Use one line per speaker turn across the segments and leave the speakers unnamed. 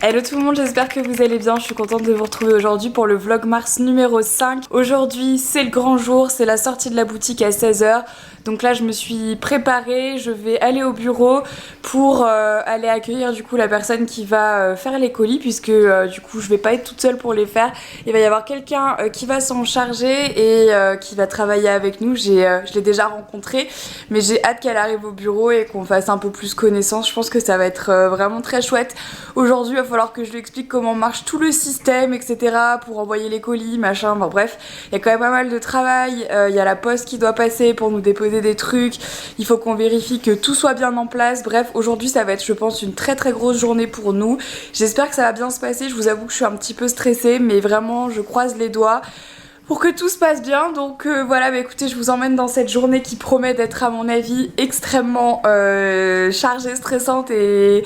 Hello tout le monde, j'espère que vous allez bien. Je suis contente de vous retrouver aujourd'hui pour le Vlogmas numéro 5. Aujourd'hui c'est le grand jour, c'est la sortie de la boutique à 16 h. Donc là je me suis préparée, je vais aller au bureau pour aller accueillir du coup la personne qui va faire les colis, puisque du coup je vais pas être toute seule pour les faire. Il va y avoir quelqu'un qui va s'en charger et qui va travailler avec nous. Je l'ai déjà rencontré, mais j'ai hâte qu'elle arrive au bureau et qu'on fasse un peu plus connaissance. Je pense que ça va être vraiment très chouette. Aujourd'hui il va falloir que je lui explique comment marche tout le système, etc. pour envoyer les colis, machin, enfin bref. Il y a quand même pas mal de travail, il y a la poste qui doit passer pour nous déposer des trucs, il faut qu'on vérifie que tout soit bien en place. Bref, aujourd'hui ça va être je pense une très grosse journée pour nous. J'espère que ça va bien se passer, je vous avoue que je suis un petit peu stressée, mais vraiment je croise les doigts pour que tout se passe bien. Donc voilà, bah écoutez, je vous emmène dans cette journée qui promet d'être à mon avis extrêmement chargée, stressante et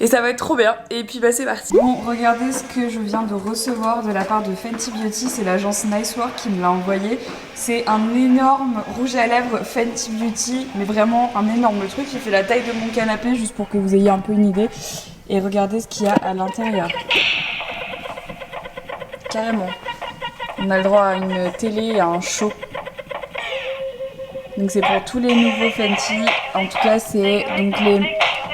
ça va être trop bien. Et puis bah c'est parti. Bon, regardez ce que je viens de recevoir de la part de Fenty Beauty, c'est l'agence Nice Work qui me l'a envoyé. C'est un énorme rouge à lèvres Fenty Beauty, mais vraiment un énorme truc qui fait la taille de mon canapé, juste pour que vous ayez un peu une idée. Et regardez ce qu'il y a à l'intérieur. Carrément. On a le droit à une télé et à un show. Donc c'est pour tous les nouveaux Fenty. En tout cas c'est donc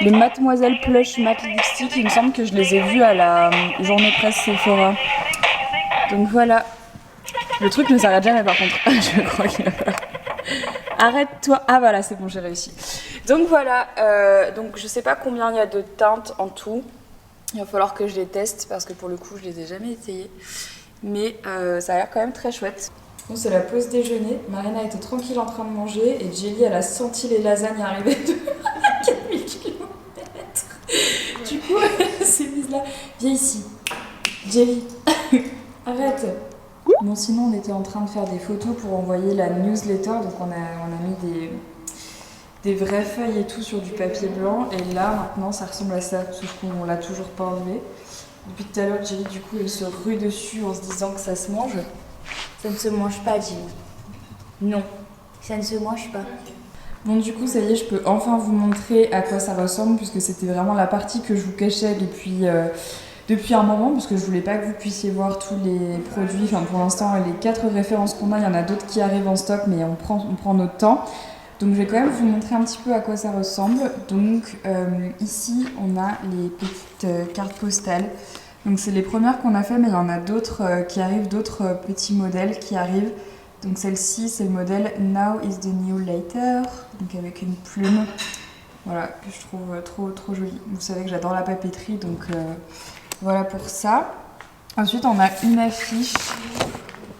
les Mademoiselle Plush Matte Lipstick. Il me semble que je les ai vus à la journée presse Sephora. Donc voilà. Le truc ne s'arrête jamais par contre. Je crois qu'il va falloir. Arrête-toi. Ah voilà, c'est bon, j'ai réussi. Donc voilà. Donc je sais pas combien il y a de teintes en tout. Il va falloir que je les teste parce que pour le coup je les ai jamais essayées. Mais ça a l'air quand même très chouette. Bon, c'est la pause déjeuner. Marina était tranquille en train de manger et Jelly elle a senti les lasagnes arriver de 4000 km. Du coup elle s'est mise là. Viens ici. Jelly. Arrête. Bon, sinon on était en train de faire des photos pour envoyer la newsletter. Donc on a mis des vraies feuilles et tout sur du papier blanc. Et là maintenant ça ressemble à ça, sauf qu'on l'a toujours pas enlevé. Depuis tout à l'heure, Jelly, du coup, elle se rue dessus en se disant que ça se mange.
Ça ne se mange pas, Jelly. Non, ça ne se mange pas.
Bon, du coup, ça y est, je peux enfin vous montrer à quoi ça ressemble, puisque c'était vraiment la partie que je vous cachais depuis un moment, parce que je voulais pas que vous puissiez voir tous les produits. Enfin, pour l'instant, les 4 références qu'on a, il y en a d'autres qui arrivent en stock, mais on prend notre temps. Donc je vais quand même vous montrer un petit peu à quoi ça ressemble. Donc ici on a les petites cartes postales. Donc c'est les premières qu'on a fait, mais il y en a d'autres qui arrivent, d'autres petits modèles qui arrivent. Donc celle-ci c'est le modèle Now is the New Later, donc avec une plume. Voilà, que je trouve trop jolie. Vous savez que j'adore la papeterie, donc voilà pour ça. Ensuite on a une affiche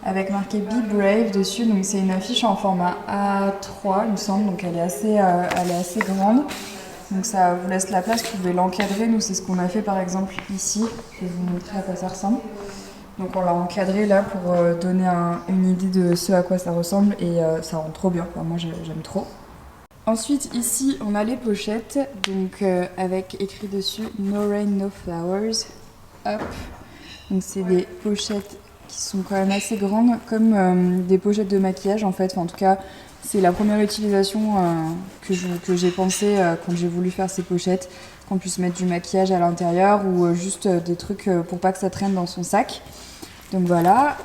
avec marqué Be Brave dessus, donc c'est une affiche en format A3 il me semble, donc elle est assez grande, donc ça vous laisse la place, vous pouvez l'encadrer. Nous c'est ce qu'on a fait par exemple ici, je vais vous montrer à quoi ça ressemble. Donc on l'a encadré là pour donner une idée de ce à quoi ça ressemble et ça rend trop bien, enfin, moi j'aime trop. Ensuite ici on a les pochettes, donc avec écrit dessus No Rain No Flowers, hop, donc c'est des pochettes qui sont quand même assez grandes, comme des pochettes de maquillage en fait. Enfin, en tout cas, c'est la première utilisation que j'ai pensé quand j'ai voulu faire ces pochettes, qu'on puisse mettre du maquillage à l'intérieur ou juste des trucs pour pas que ça traîne dans son sac. Donc voilà,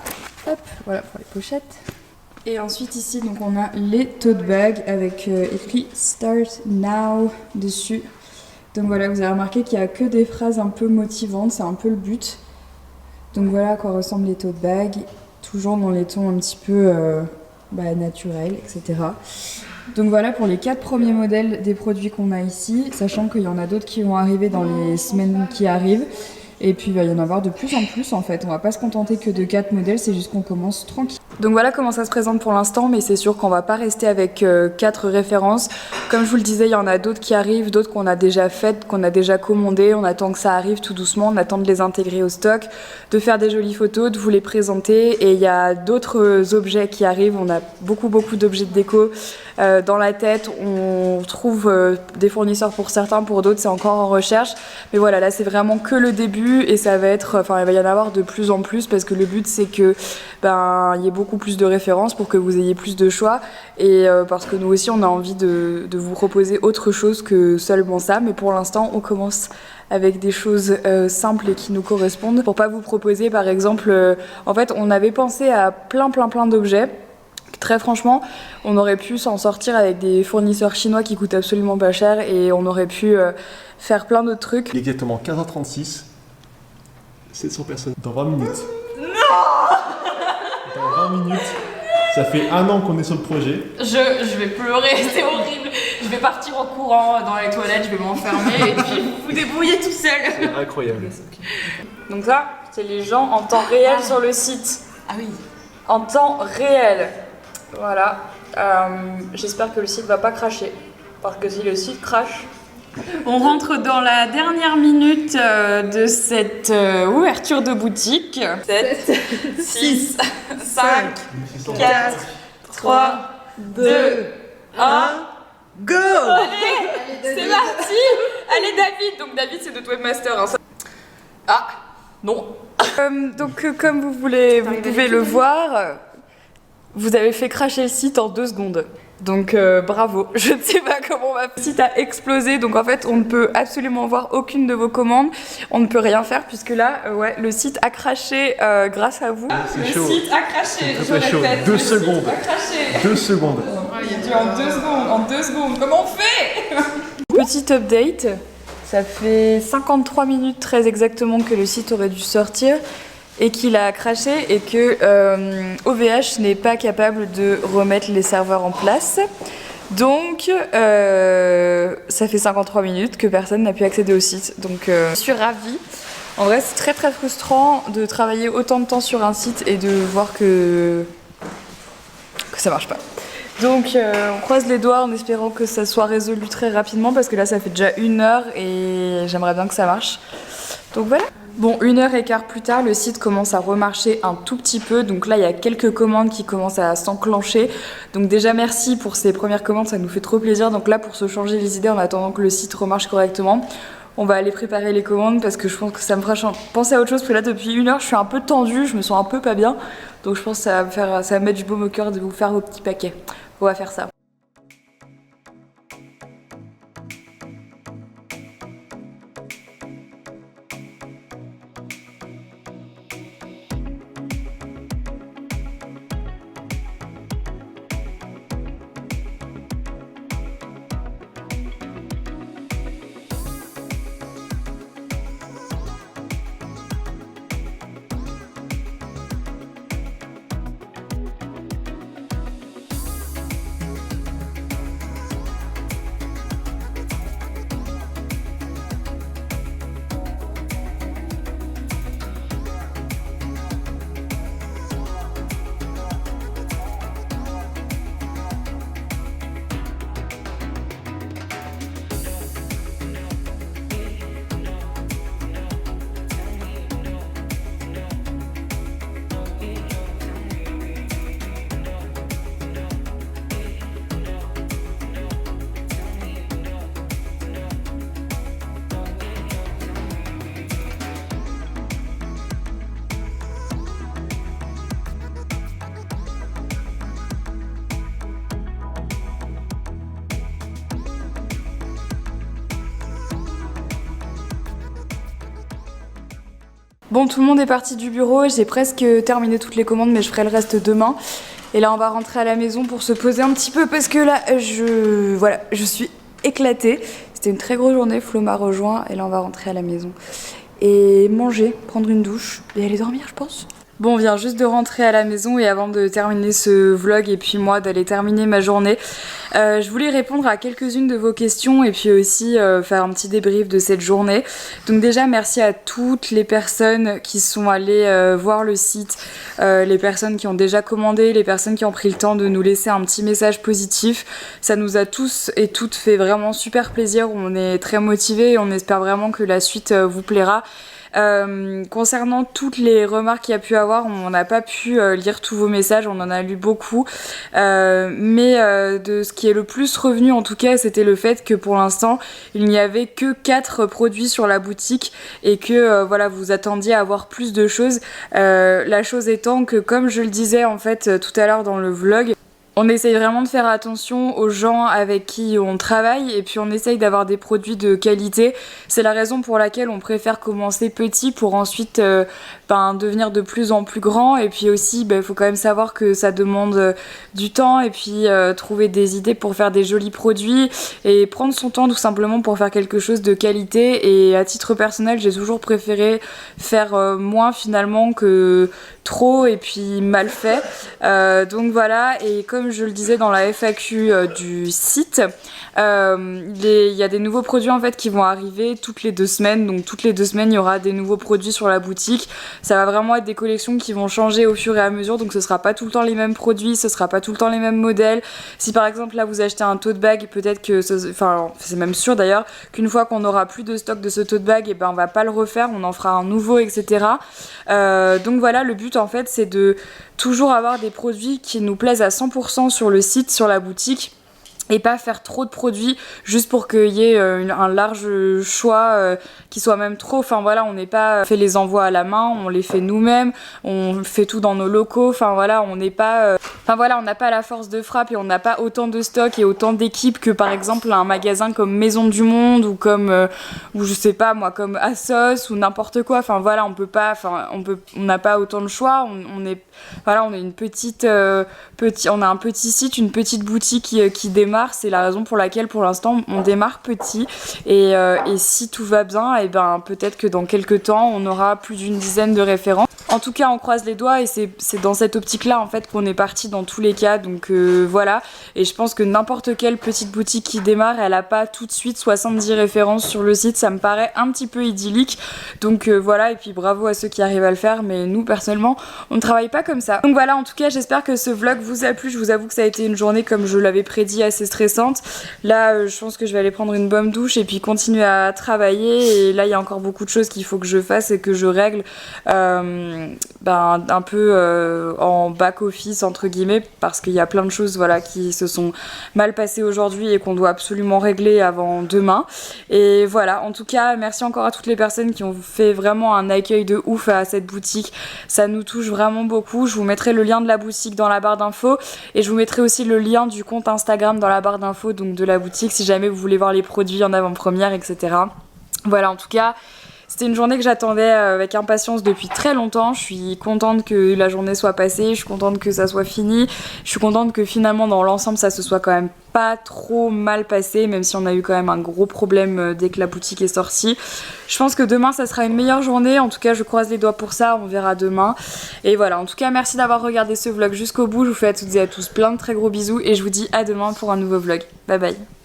hop, voilà pour les pochettes. Et ensuite ici, donc on a les tote bags avec écrit Start Now dessus. Donc voilà, vous avez remarqué qu'il n'y a que des phrases un peu motivantes, c'est un peu le but. Donc voilà à quoi ressemblent les tote bags, toujours dans les tons un petit peu naturels, etc. Donc voilà pour les 4 premiers modèles des produits qu'on a ici, sachant qu'il y en a d'autres qui vont arriver dans les semaines qui arrivent. Et puis il va y en avoir de plus en plus en fait, on va pas se contenter que de 4 modèles, c'est juste qu'on commence tranquille. Donc voilà comment ça se présente pour l'instant, mais c'est sûr qu'on va pas rester avec 4 références. Comme je vous le disais, il y en a d'autres qui arrivent, d'autres qu'on a déjà faites, qu'on a déjà commandées. On attend que ça arrive tout doucement, on attend de les intégrer au stock, de faire des jolies photos, de vous les présenter. Et il y a d'autres objets qui arrivent, on a beaucoup d'objets de déco dans la tête. On trouve des fournisseurs pour certains, pour d'autres c'est encore en recherche. Mais voilà, là c'est vraiment que le début. début et ça va être, enfin il va y en avoir de plus en plus parce que le but c'est que il y ait beaucoup plus de références pour que vous ayez plus de choix et parce que nous aussi on a envie de vous proposer autre chose que seulement ça, mais pour l'instant on commence avec des choses simples et qui nous correspondent pour pas vous proposer par exemple, en fait on avait pensé à plein d'objets. Très franchement, on aurait pu s'en sortir avec des fournisseurs chinois qui coûtent absolument pas cher et on aurait pu faire plein d'autres trucs.
Il est exactement 15h36, 700 personnes dans 20 minutes.
Non.
Dans 20 minutes, ça fait 1 an qu'on est sur le projet.
Je vais pleurer, c'est horrible. Je vais partir en courant dans les toilettes, je vais m'enfermer et puis vous vous débrouillez tout seul.
C'est incroyable.
Donc ça, c'est les gens en temps réel sur le site.
Ah oui.
En temps réel. Voilà. J'espère que le site va pas cracher. Parce que si le site crache... On rentre dans la dernière minute de cette ouverture de boutique. 7, 6, 5, 4, 3, 2, 1... Go! Allez, c'est parti! Allez David! Donc David c'est notre webmaster. Hein. Ah! Non! Comme vous pouvez le voir... Vous avez fait cracher le site en 2 secondes. Donc bravo. Je ne sais pas comment le site a explosé. Donc en fait, on ne peut absolument voir aucune de vos commandes. On ne peut rien faire puisque là, le site a craché grâce à vous.
C'est
le
chaud.
Site a craché.
C'est très chaud. 2 secondes. 2 secondes.
Il a dit en 2 secondes. Comment on fait? Petit update. Ça fait 53 minutes très exactement que le site aurait dû sortir. Et qu'il a craché et que OVH n'est pas capable de remettre les serveurs en place. Donc, ça fait 53 minutes que personne n'a pu accéder au site. Donc, je suis ravie. En vrai, c'est très frustrant de travailler autant de temps sur un site et de voir que ça marche pas. Donc, on croise les doigts en espérant que ça soit résolu très rapidement parce que là, ça fait déjà 1 heure et j'aimerais bien que ça marche. Donc voilà. Bon, 1h15 plus tard, le site commence à remarcher un tout petit peu. Donc là, il y a quelques commandes qui commencent à s'enclencher. Donc déjà, merci pour ces premières commandes, ça nous fait trop plaisir. Donc là, pour se changer les idées en attendant que le site remarche correctement, on va aller préparer les commandes parce que je pense que ça me fera penser à autre chose. Parce que là, depuis 1 heure, je suis un peu tendue, je me sens un peu pas bien. Donc je pense que ça va me mettre du baume au cœur de vous faire vos petits paquets. On va faire ça. Bon, tout le monde est parti du bureau, j'ai presque terminé toutes les commandes mais je ferai le reste demain. Et là on va rentrer à la maison pour se poser un petit peu parce que là je suis éclatée. C'était une très grosse journée, Flo m'a rejoint et là on va rentrer à la maison. Et manger, prendre une douche et aller dormir je pense. Bon, on vient juste de rentrer à la maison et avant de terminer ce vlog et puis moi d'aller terminer ma journée, je voulais répondre à quelques-unes de vos questions et puis aussi faire un petit débrief de cette journée. Donc déjà merci à toutes les personnes qui sont allées voir le site, les personnes qui ont déjà commandé, les personnes qui ont pris le temps de nous laisser un petit message positif. Ça nous a tous et toutes fait vraiment super plaisir, on est très motivés et on espère vraiment que la suite vous plaira. Concernant toutes les remarques qu'il y a pu avoir, on n'a pas pu lire tous vos messages, on en a lu beaucoup. Mais de ce qui est le plus revenu en tout cas, c'était le fait que pour l'instant, il n'y avait que 4 produits sur la boutique et que voilà, vous attendiez à avoir plus de choses. La chose étant que, comme je le disais en fait tout à l'heure dans le vlog, on essaye vraiment de faire attention aux gens avec qui on travaille et puis on essaye d'avoir des produits de qualité. C'est la raison pour laquelle on préfère commencer petit pour ensuite devenir de plus en plus grand. Et puis aussi, faut quand même savoir que ça demande du temps et puis trouver des idées pour faire des jolis produits et prendre son temps tout simplement pour faire quelque chose de qualité. Et à titre personnel, j'ai toujours préféré faire moins finalement que trop et puis mal fait. Donc voilà, et comme je le disais dans la FAQ du site, il y a des nouveaux produits en fait qui vont arriver toutes les 2 semaines. Donc toutes les 2 semaines, il y aura des nouveaux produits sur la boutique. Ça va vraiment être des collections qui vont changer au fur et à mesure. Donc ce sera pas tout le temps les mêmes produits, ce sera pas tout le temps les mêmes modèles. Si par exemple là vous achetez un tote bag, peut-être que, c'est même sûr d'ailleurs, qu'une fois qu'on aura plus de stock de ce tote bag, on va pas le refaire, on en fera un nouveau, etc. Donc voilà, le but en fait c'est de toujours avoir des produits qui nous plaisent à 100% sur le site, sur la boutique, et pas faire trop de produits juste pour qu'il y ait un large choix qui soit même trop. Enfin voilà, on n'est pas fait les envois à la main, on les fait nous-mêmes, on fait tout dans nos locaux. Enfin voilà, on n'est pas on n'a pas la force de frappe et on n'a pas autant de stock et autant d'équipes que par exemple un magasin comme Maison du Monde ou comme ou je sais pas moi, comme Assos ou n'importe quoi. Enfin voilà, on n'a pas autant de choix. On est une on a un petit site, une petite boutique qui démarre. C'est la raison pour laquelle pour l'instant on démarre petit et si tout va bien, peut-être que dans quelques temps on aura plus d'une dizaine de références. En tout cas, on croise les doigts et c'est dans cette optique-là en fait qu'on est parti dans tous les cas. Donc voilà, et je pense que n'importe quelle petite boutique qui démarre, elle a pas tout de suite 70 références sur le site. Ça me paraît un petit peu idyllique. Donc voilà, et puis bravo à ceux qui arrivent à le faire, mais nous personnellement, on ne travaille pas comme ça. Donc voilà, en tout cas, j'espère que ce vlog vous a plu. Je vous avoue que ça a été une journée, comme je l'avais prédit, assez stressante. Là, je pense que je vais aller prendre une bonne douche et puis continuer à travailler. Et là, il y a encore beaucoup de choses qu'il faut que je fasse et que je règle un peu en back-office, entre guillemets, parce qu'il y a plein de choses qui se sont mal passées aujourd'hui et qu'on doit absolument régler avant demain. Et voilà, en tout cas, merci encore à toutes les personnes qui ont fait vraiment un accueil de ouf à cette boutique. Ça nous touche vraiment beaucoup. Je vous mettrai le lien de la boutique dans la barre d'infos et je vous mettrai aussi le lien du compte Instagram dans la barre d'infos, donc de la boutique, si jamais vous voulez voir les produits en avant-première, etc. Voilà, en tout cas, c'était une journée que j'attendais avec impatience depuis très longtemps. Je suis contente que la journée soit passée, je suis contente que ça soit fini, je suis contente que finalement dans l'ensemble ça se soit quand même pas trop mal passé, même si on a eu quand même un gros problème dès que la boutique est sortie. Je pense que demain ça sera une meilleure journée, en tout cas je croise les doigts pour ça, on verra demain. Et voilà, en tout cas merci d'avoir regardé ce vlog jusqu'au bout, je vous fais à toutes et à tous plein de très gros bisous et je vous dis à demain pour un nouveau vlog. Bye bye.